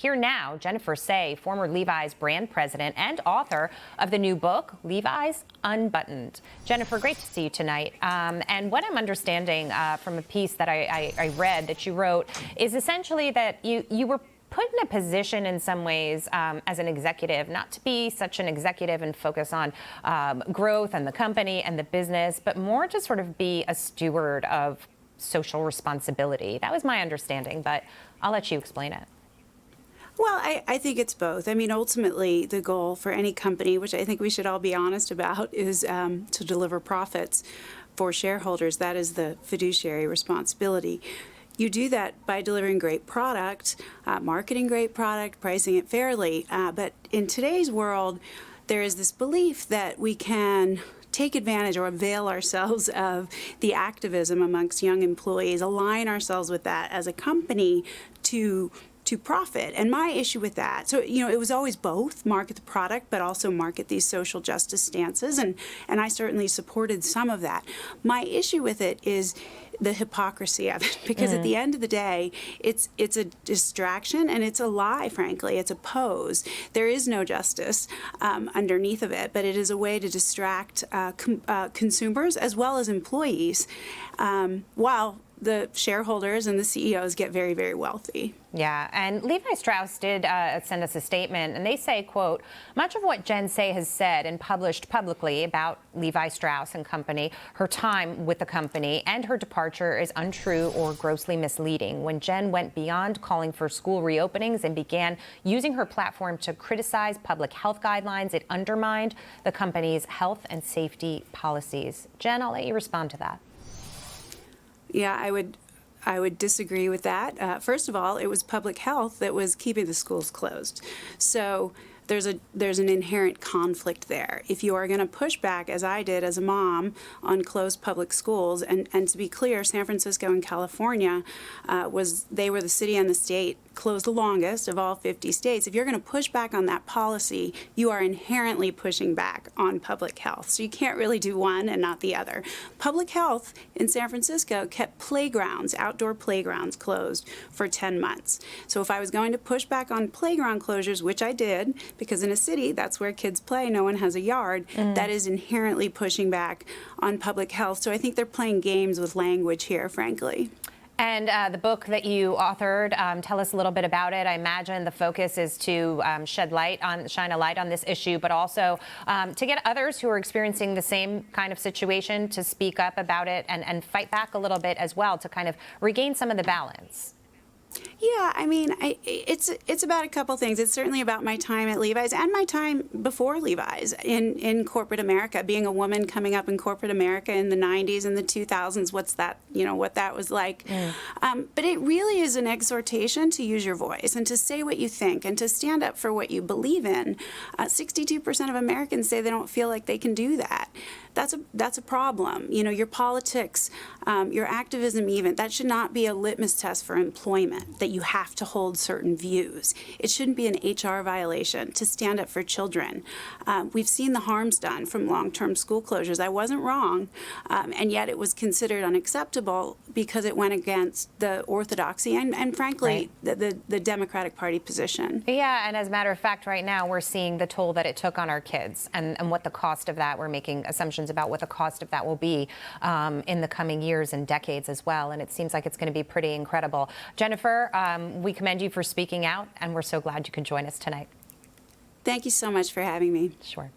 Here now, Jennifer Sey, former Levi's brand president and author of the new book, Levi's Unbuttoned. Jennifer, great to see you tonight. And what I'm understanding from a piece that I read that you wrote is essentially that you were put in a position in some ways as an executive, not to be such an executive and focus on growth and the company and the business, but more to sort of be a steward of social responsibility. That was my understanding, but I'll let you explain it. Well, I think it's both. I mean, ultimately, the goal for any company, which I think we should all be honest about, is to deliver profits for shareholders. That is the fiduciary responsibility. You do that by delivering great product, marketing great product, pricing it fairly. But in today's world, there is this belief that we can take advantage or avail ourselves of the activism amongst young employees, align ourselves with that as a company to profit. And my issue with that, so, it was always both, market the product, but also market these social justice stances. And I certainly supported some of that. My issue with it is the hypocrisy of it, because at the end of the day, it's a distraction and it's a lie, frankly. It's a pose. There is no justice underneath of it, but it is a way to distract consumers as well as employees, while the shareholders and the CEOs get very, very wealthy. Yeah, and Levi Strauss did send us a statement, and they say, quote, much of what Jen Sey has said and published publicly about Levi Strauss and company, her time with the company, and her departure is untrue or grossly misleading. When Jen went beyond calling for school reopenings and began using her platform to criticize public health guidelines, it undermined the company's health and safety policies. Jen, I'll let you respond to that. Yeah, I would disagree with that. First of all, it was public health that was keeping the schools closed. So there's an inherent conflict there. If you are going to push back, as I did as a mom, on closed public schools, and to be clear, San Francisco and California they were the city and the state closed the longest of all 50 states. If you're going to push back on that policy, you are inherently pushing back on public health. So you can't really do one and not the other. Public health in San Francisco kept playgrounds, outdoor playgrounds, closed for 10 months. So if I was going to push back on playground closures, which I did, because in a city, that's where kids play, no one has a yard, that is inherently pushing back on public health. So I think they're playing games with language here, frankly. And the book that you authored, tell us a little bit about it. I imagine the focus is to shine a light on this issue, but also to get others who are experiencing the same kind of situation to speak up about it and fight back a little bit as well to kind of regain some of the balance. Yeah, I mean, it's about a couple things. It's certainly about my time at Levi's and my time before Levi's in corporate America. Being a woman coming up in corporate America in the 90s and the 2000s, what that was like. But it really is an exhortation to use your voice and to say what you think and to stand up for what you believe in. 62% of Americans say they don't feel like they can do that. That's a problem. Your politics, your activism even, that should not be a litmus test for employment, that you have to hold certain views. It shouldn't be an HR violation to stand up for children. We've seen the harms done from long-term school closures. I wasn't wrong, and yet it was considered unacceptable because it went against the orthodoxy and frankly, right, the Democratic Party position. Yeah, and as a matter of fact, right now we're seeing the toll that it took on our kids and what the cost of that, we're making assumptions about what the cost of that will be in the coming years and decades as well. And it seems like it's going to be pretty incredible. Jennifer, we commend you for speaking out, and we're so glad you could join us tonight. Thank you so much for having me. Sure.